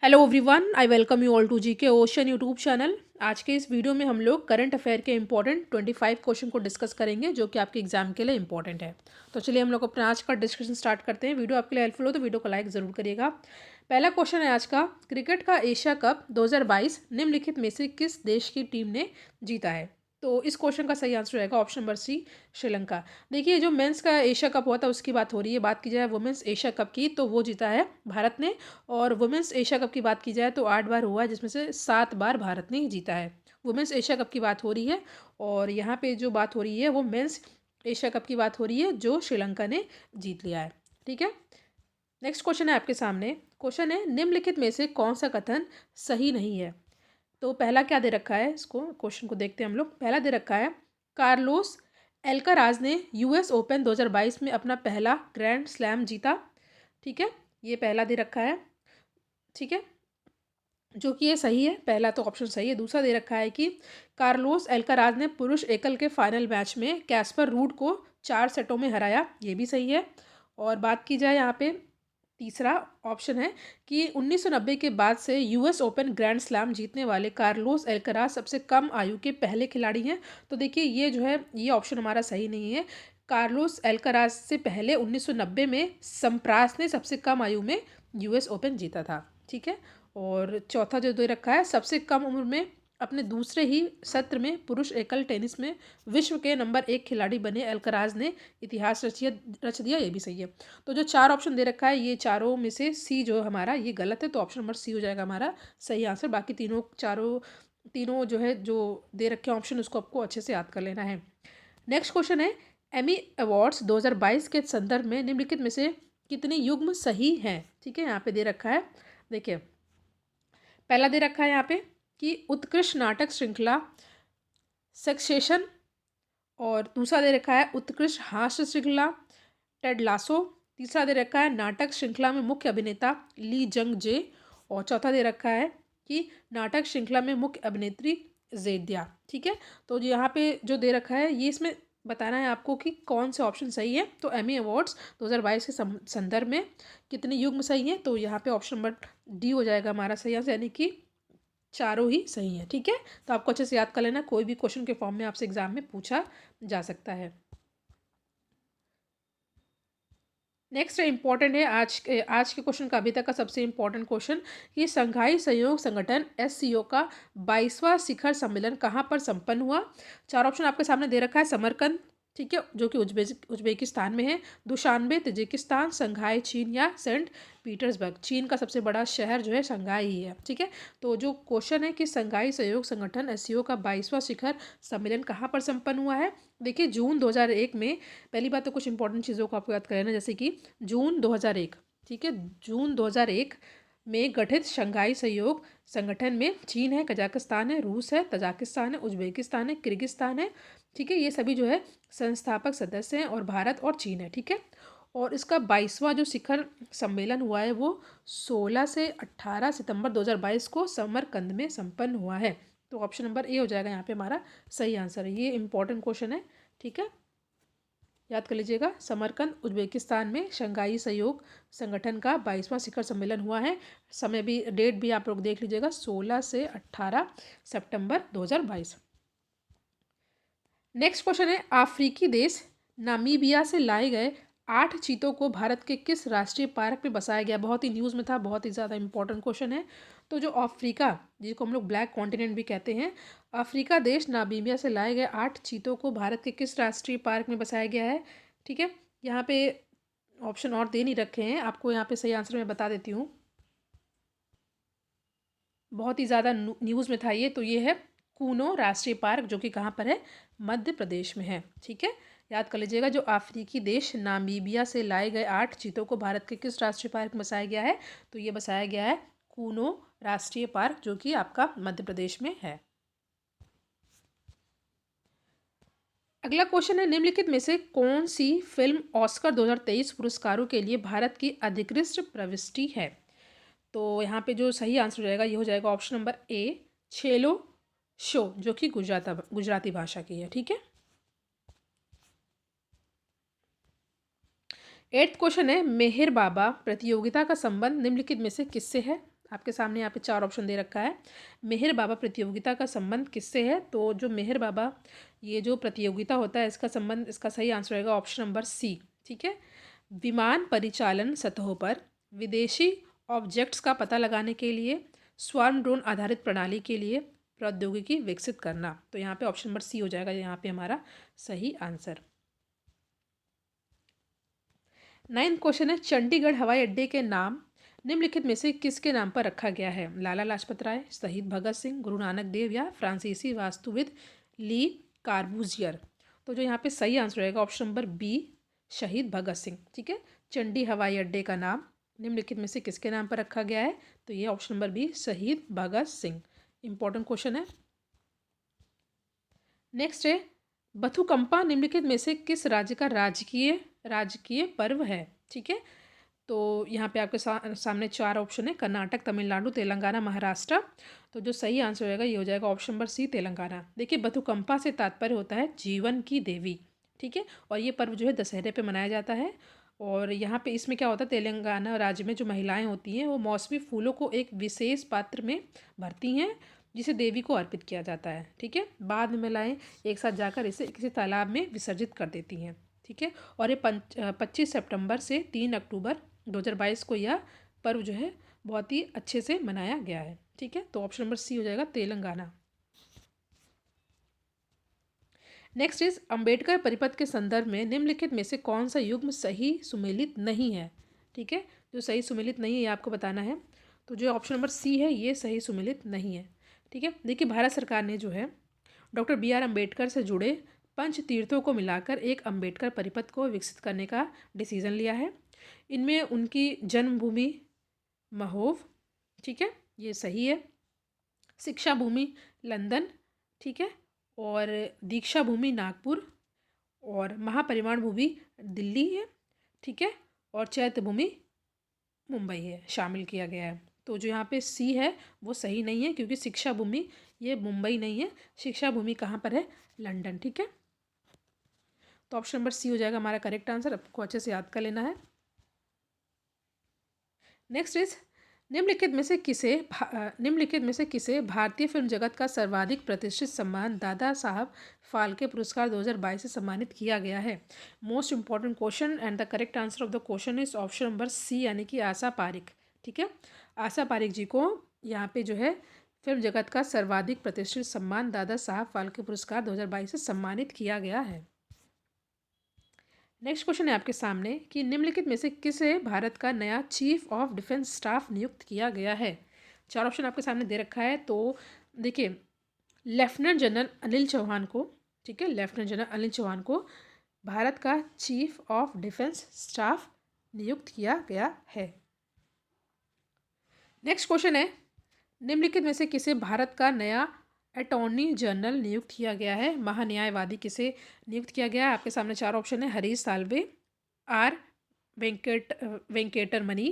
Hello everyone, I welcome you all to G K ocean YouTube channel. आज के इस video में हम लोग करंट अफेयर के इंपॉर्टेंट 25 क्वेश्चन को डिस्कस करेंगे जो कि आपके एग्जाम के लिए इंपॉर्टेंट है। तो चलिए हम लोग अपना आज का डिस्कशन स्टार्ट करते हैं। वीडियो आपके लिए हेल्पफुल हो तो वीडियो को लाइक ज़रूर करिएगा। पहला क्वेश्चन है आज का, क्रिकेट का एशिया कप 2022 निम्नलिखित में से किस देश की टीम ने जीता है? तो इस क्वेश्चन का सही आंसर रहेगा ऑप्शन नंबर सी, श्रीलंका। देखिए, जो मेंस का एशिया कप हुआ था उसकी बात हो रही है। बात की जाए वुमेंस एशिया कप की तो वो जीता है भारत ने। और वुमेंस एशिया कप की बात की जाए तो 8 बार हुआ है, जिसमें से 7 बार भारत ने ही जीता है। वुमेंस एशिया कप की बात हो रही है और यहाँ पे जो बात हो रही है वो मेंस एशिया कप की बात हो रही है जो श्रीलंका ने जीत लिया है। ठीक है, नेक्स्ट क्वेश्चन है आपके सामने। क्वेश्चन है, निम्नलिखित में से कौन सा कथन सही नहीं है? तो पहला क्या दे रखा है, इसको क्वेश्चन को देखते हैं हम लोग। पहला दे रखा है, कार्लोस एल्काराज ने यूएस ओपन 2022 में अपना पहला ग्रैंड स्लैम जीता। ठीक है, ये पहला दे रखा है। ठीक है, जो कि ये सही है, पहला तो ऑप्शन सही है। दूसरा दे रखा है कि कार्लोस एल्काराज ने पुरुष एकल के फाइनल मैच में कैस्पर रूड को 4 सेटों में हराया, ये भी सही है। और बात की जाए यहाँ पे, तीसरा ऑप्शन है कि 1990 के बाद से यूएस ओपन ग्रैंड स्लैम जीतने वाले कार्लोस एल्काराज सबसे कम आयु के पहले खिलाड़ी हैं। तो देखिए, ये जो है ये ऑप्शन हमारा सही नहीं है। कार्लोस एल्काराज से पहले 1990 में सम्प्रास ने सबसे कम आयु में यूएस ओपन जीता था। ठीक है, और चौथा जो दे रखा है, सबसे कम उम्र में अपने दूसरे ही सत्र में पुरुष एकल टेनिस में विश्व के नंबर 1 खिलाड़ी बने अल्कराज ने इतिहास रच दिया, ये भी सही है। तो जो चार ऑप्शन दे रखा है, ये चारों में से सी जो हमारा ये गलत है, तो ऑप्शन नंबर सी हो जाएगा हमारा सही आंसर। बाकी तीनों जो है जो दे रखे ऑप्शन उसको आपको अच्छे से याद कर लेना है। नेक्स्ट क्वेश्चन है, एमी अवार्ड्स 2022 के संदर्भ में निम्नलिखित में से कितने युग्म सही हैं? ठीक है, यहाँ पे दे रखा है। देखिए, पहला दे रखा है यहाँ पे कि उत्कृष्ट नाटक श्रृंखला सक्सेशन, और दूसरा दे रखा है उत्कृष्ट हास्य श्रृंखला टेड लासो। तीसरा दे रखा है नाटक श्रृंखला में मुख्य अभिनेता ली जंग जे। और चौथा दे रखा है कि नाटक श्रृंखला में मुख्य अभिनेत्री जेडिया। ठीक है, तो यहाँ पे जो दे रखा है ये इसमें बताना है आपको कि कौन से ऑप्शन सही है। तो एमी अवार्ड्स 2022 के संदर्भ में कितने युग्म सही हैं? तो यहाँ पे ऑप्शन नंबर डी हो जाएगा हमारा सही आंसर, यानी कि चारों ही सही है। ठीक है, तो आपको अच्छे से याद कर लेना, कोई भी क्वेश्चन के फॉर्म में आपसे एग्जाम में पूछा जा सकता है। नेक्स्ट इंपॉर्टेंट है आज के क्वेश्चन का अभी तक का सबसे इंपॉर्टेंट क्वेश्चन, कि संघाई सहयोग संगठन एससीओ का 22वां शिखर सम्मेलन कहाँ पर संपन्न हुआ? चार ऑप्शन आपके सामने दे रखा है। समरकंद, ठीक है, जो कि उज्बेकिस्तान में है। दुशानबे तजिकिस्तान, संघाई चीन, या सेंट पीटर्सबर्ग। चीन का सबसे बड़ा शहर जो है संघाई ही है। ठीक है, तो जो क्वेश्चन है कि संघाई सहयोग संगठन एससीओ का 22वां शिखर सम्मेलन कहाँ पर संपन्न हुआ है? देखिए, जून 2001 में। पहली बात तो कुछ इंपॉर्टेंट चीज़ों को आपको याद करना, जैसे कि जून 2001, ठीक है, जून 2001 में गठित शंघाई सहयोग संगठन में चीन है, कजाकिस्तान है, रूस है, तजाकिस्तान है, उज्बेकिस्तान है, किर्गिस्तान है। ठीक है, ये सभी जो है संस्थापक सदस्य हैं, और भारत और चीन है। ठीक है, और इसका 22वां जो शिखर सम्मेलन हुआ है वो 16 से 18 सितंबर 2022 को समरकंद में संपन्न हुआ है। तो ऑप्शन नंबर ए हो जाएगा यहाँ पे हमारा सही आंसर है। ये इंपॉर्टेंट क्वेश्चन है। ठीक है, याद कर लीजिएगा, समरकंद उज्बेकिस्तान में शंघाई सहयोग संगठन का 22वां शिखर सम्मेलन हुआ है। समय भी, डेट भी आप लोग देख लीजिएगा, 16 से 18 सितंबर 2022। नेक्स्ट क्वेश्चन है, अफ्रीकी देश नामीबिया से लाए गए 8 चीतों को भारत के किस राष्ट्रीय पार्क में बसाया गया? बहुत ही न्यूज़ में था, बहुत ही ज़्यादा इंपॉर्टेंट क्वेश्चन है। तो जो अफ्रीका, जिसको हम लोग ब्लैक कॉन्टिनेंट भी कहते हैं, अफ्रीका देश नामीबिया से लाए गए 8 चीतों को भारत के किस राष्ट्रीय पार्क में बसाया गया है? ठीक है, यहाँ पे ऑप्शन और दे नहीं रखे हैं आपको, यहाँ पे सही आंसर मैं बता देती हूँ। बहुत ही ज़्यादा न्यूज़ में था ये, तो ये है कूनो राष्ट्रीय पार्क, जो कि कहाँ पर है? मध्य प्रदेश में है। ठीक है, याद कर लीजिएगा, जो अफ्रीकी देश नामीबिया से लाए गए 8 चीतों को भारत के किस राष्ट्रीय पार्क में बसाया गया है? तो ये बसाया गया है कूनो राष्ट्रीय पार्क, जो कि आपका मध्य प्रदेश में है। अगला क्वेश्चन है, निम्नलिखित में से कौन सी फिल्म ऑस्कर 2023 पुरस्कारों के लिए भारत की अधिकृत प्रविष्टि है? तो यहाँ पे जो सही आंसर हो जाएगा ये हो जाएगा option number A, Chhello show, जो कि गुजराती भाषा की है। ठीक है, 8th क्वेश्चन है, मेहर बाबा प्रतियोगिता का संबंध निम्नलिखित में से किससे है? आपके सामने यहाँ पे 4 ऑप्शन दे रखा है। मेहर बाबा प्रतियोगिता का संबंध किससे है? तो जो मेहर बाबा ये जो प्रतियोगिता होता है इसका संबंध, इसका सही आंसर रहेगा ऑप्शन नंबर सी। ठीक है। विमान परिचालन सतहों पर विदेशी ऑब्जेक्ट्स का पता लगाने के लिए स्वार्म ड्रोन आधारित प्रणाली के लिए प्रौद्योगिकी विकसित करना। तो यहाँ पे ऑप्शन नंबर सी हो जाएगा यहाँ पे हमारा सही आंसर। 9th क्वेश्चन है, चंडीगढ़ हवाई अड्डे के नाम निम्नलिखित में से किसके नाम पर रखा गया है? लाला लाजपत राय, शहीद भगत सिंह, गुरु नानक देव या फ्रांसीसी वास्तुविद ली कार्बूजियर। तो जो यहाँ पे सही आंसर रहेगा ऑप्शन नंबर बी, शहीद भगत सिंह। ठीक है। चंडी हवाई अड्डे का नाम निम्नलिखित में से किसके नाम पर रखा गया है? तो ये ऑप्शन नंबर बी, शहीद भगत सिंह। इंपॉर्टेंट क्वेश्चन है। नेक्स्ट है, बथुकंपा निम्नलिखित में से किस राज्य का राजकीय पर्व है? ठीक है। तो यहाँ पे आपके सामने 4 ऑप्शन है, कर्नाटक, तमिलनाडु, तेलंगाना, महाराष्ट्र। तो जो सही आंसर होगा ये हो जाएगा ऑप्शन नंबर सी, तेलंगाना। देखिए, बथुकंपा से तात्पर्य होता है जीवन की देवी। ठीक है। और ये पर्व जो है दशहरे पे मनाया जाता है। और यहाँ पे इसमें क्या होता है, तेलंगाना राज्य में जो महिलाएं होती हैं वो मौसमी फूलों को एक विशेष पात्र में भरती हैं जिसे देवी को अर्पित किया जाता है। ठीक है। बाद में महिलाएं एक साथ जाकर इसे किसी तालाब में विसर्जित कर देती हैं। ठीक है। और ये 25 सितंबर से 3 अक्टूबर 2022 को यह पर्व जो है बहुत ही अच्छे से मनाया गया है। ठीक है। तो ऑप्शन नंबर सी हो जाएगा, तेलंगाना। नेक्स्ट इज, अंबेडकर परिपथ के संदर्भ में निम्नलिखित में से कौन सा युग्म सही सुमेलित नहीं है? ठीक है। जो सही सुमेलित नहीं है ये आपको बताना है। तो जो ऑप्शन नंबर सी है ये सही सुमेलित नहीं है। ठीक है। देखिए, भारत सरकार ने जो है डॉक्टर बी आर अम्बेडकर से जुड़े पंच तीर्थों को मिलाकर एक अम्बेडकर परिपथ को विकसित करने का डिसीजन लिया है। इनमें उनकी जन्मभूमि महोव, ठीक है, ये सही है। शिक्षा भूमि लंदन, ठीक है, और दीक्षा भूमि नागपुर, और महापरिमाण भूमि दिल्ली है, ठीक है, और चैत्य भूमि मुंबई है, शामिल किया गया है। तो जो यहाँ पे सी है वो सही नहीं है क्योंकि शिक्षा भूमि ये मुंबई नहीं है, शिक्षा भूमि कहाँ पर है? लंदन। ठीक है। तो ऑप्शन नंबर सी हो जाएगा हमारा करेक्ट आंसर। आपको अच्छे से याद कर लेना है। नेक्स्ट इज, निम्नलिखित में से किसे भारतीय फिल्म जगत का सर्वाधिक प्रतिष्ठित सम्मान दादा साहब फाल्के पुरस्कार 2022 से सम्मानित किया गया है? Most important question and the correct answer of the question is option number C, यानी कि आशा पारिक। ठीक है। आशा पारिक जी को यहाँ पे जो है फिल्म जगत का सर्वाधिक प्रतिष्ठित सम्मान दादा साहब फाल्के पुरस्कार 2022 से सम्मानित किया गया है। नेक्स्ट क्वेश्चन है आपके सामने कि निम्नलिखित में से किसे भारत का नया चीफ ऑफ डिफेंस स्टाफ नियुक्त किया गया है? 4 ऑप्शन आपके सामने दे रखा है। तो देखिए, लेफ्टिनेंट जनरल अनिल चौहान को, ठीक है, लेफ्टिनेंट जनरल अनिल चौहान को भारत का चीफ ऑफ डिफेंस स्टाफ नियुक्त किया गया है। नेक्स्ट क्वेश्चन है, निम्नलिखित में से किसे भारत का नया अटॉर्नी जनरल नियुक्त किया गया है? महान्यायवादी किसे नियुक्त किया गया है? आपके सामने 4 ऑप्शन है, हरीश साल्वे, आर वेंकटरमणि,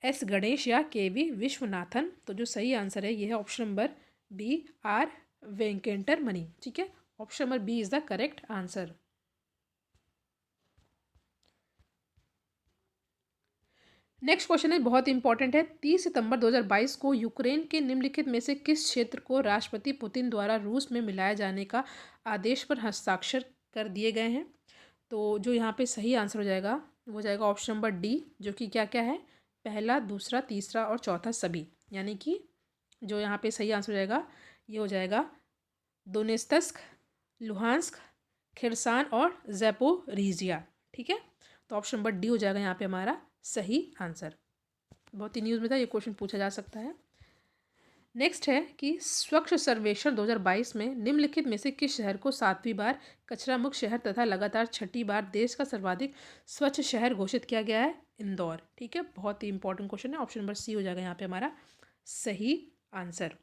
एस गणेश या के वी विश्वनाथन। तो जो सही आंसर है ये है option number B, R Venkataramani. ठीक है। Option number B is the correct answer. Next question है, बहुत इंपॉर्टेंट है। 30 सितंबर 2022 को यूक्रेन के निम्नलिखित में से किस क्षेत्र को राष्ट्रपति पुतिन द्वारा रूस में मिलाए जाने का आदेश पर हस्ताक्षर कर दिए गए हैं? तो जो यहाँ पे सही आंसर हो जाएगा वो जाएगा ऑप्शन नंबर डी, जो कि क्या क्या है? पहला, दूसरा, तीसरा और चौथा सभी। यानी कि जो यहाँ पे सही आंसर हो जाएगा ये हो जाएगा दोनेत्स्क, लुहांस्क, खिरसान और ज़ैपोरिजिया। ठीक है। तो ऑप्शन नंबर डी हो जाएगा यहाँ पे हमारा सही आंसर। बहुत ही न्यूज़ में था, ये क्वेश्चन पूछा जा सकता है। नेक्स्ट है कि स्वच्छ सर्वेक्षण 2022 में निम्नलिखित में से किस शहर को 7वीं बार कचरा मुक्त शहर तथा लगातार 6ठी बार देश का सर्वाधिक स्वच्छ शहर घोषित किया गया है? इंदौर। ठीक है। बहुत ही इंपॉर्टेंट क्वेश्चन है। ऑप्शन नंबर सी हो जाएगा यहाँ पे हमारा सही आंसर।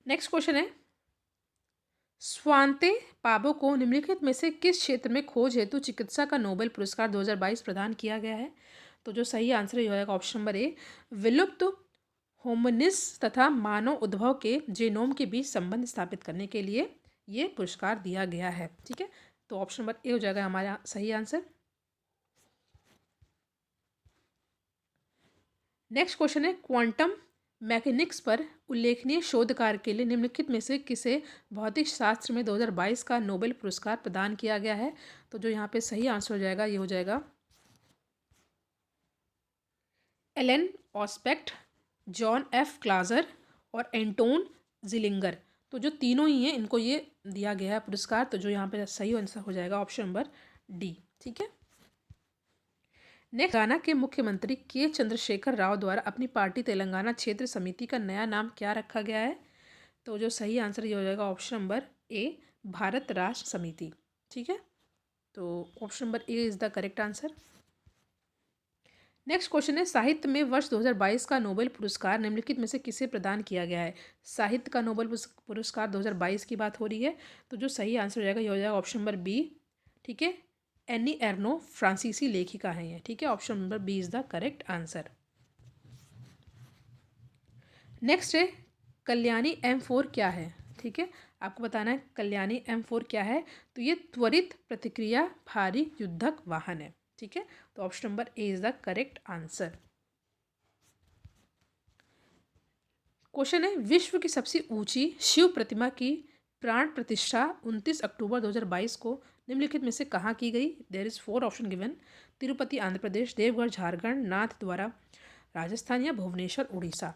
नेक्स्ट क्वेश्चन है, स्वांते पाबो को निम्नलिखित में से किस क्षेत्र में खोज हेतु चिकित्सा का नोबेल पुरस्कार 2022 प्रदान किया गया है? तो जो सही आंसर हो जाएगा ऑप्शन नंबर ए, विलुप्त होमिनिस तथा मानव उद्भव के जीनोम के बीच संबंध स्थापित करने के लिए ये पुरस्कार दिया गया है। ठीक है, तो ऑप्शन नंबर ए हो जाएगा हमारा सही आंसर। नेक्स्ट क्वेश्चन है, क्वांटम मैकेनिक्स पर उल्लेखनीय शोध कार्य के लिए निम्नलिखित में से किसे भौतिक शास्त्र में 2022 का नोबेल पुरस्कार प्रदान किया गया है? तो जो यहाँ पे सही आंसर हो जाएगा ये हो जाएगा Alain Aspect, John F Clauser और एंटोन जिलिंगर। तो जो तीनों ही हैं इनको ये दिया गया है पुरस्कार। तो जो यहाँ पे सही आंसर हो जाएगा ऑप्शन नंबर डी। ठीक है, नेक्स्ट, तेलंगाना के मुख्यमंत्री के चंद्रशेखर राव द्वारा अपनी पार्टी तेलंगाना क्षेत्र समिति का नया नाम क्या रखा गया है? तो जो सही आंसर ये हो जाएगा ऑप्शन नंबर ए, भारत राष्ट्र समिति। ठीक है, तो option number A is the correct answer. Next question है, साहित्य में वर्ष 2022 का नोबेल पुरस्कार निम्नलिखित में से किसे प्रदान किया गया है? साहित्य का नोबेल पुरस्कार 2022 की बात हो रही है। तो जो सही आंसर हो जाएगा ये हो जाएगा ऑप्शन नंबर बी। ठीक है, एनी एर्नो फ्रांसीसी लेखिका हैं ये। ठीक है, option number B is the correct answer. Next है, कल्याणी M4 क्या है? ठीक है, आपको बताना है कल्याणी M4 क्या है। तो ये त्वरित प्रतिक्रिया भारी युद्धक वाहन है। ठीक है, तो option number A is the correct answer. Question है, विश्व की सबसे ऊंची शिव प्रतिमा की प्राण प्रतिष्ठा 29 अक्टूबर 2022 को निम्नलिखित में से कहाँ की गई? There is 4 option given. Tirupati Andhra Pradesh, Deoghar Jharkhand, Nathdwara Rajasthan या भुवनेश्वर उड़ीसा।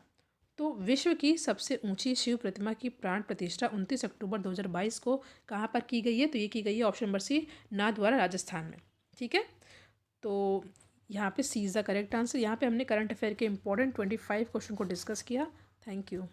तो विश्व की सबसे ऊंची शिव प्रतिमा की प्राण प्रतिष्ठा 29 अक्टूबर 2022 को कहाँ पर की गई है? तो ये की गई है option number C, Nathdwara Rajasthan में। ठीक है, तो यहाँ पे C is the correct answer. यहाँ पे हमने करंट अफेयर के इंपॉर्टेंट 25 क्वेश्चन को डिस्कस किया। Thank you.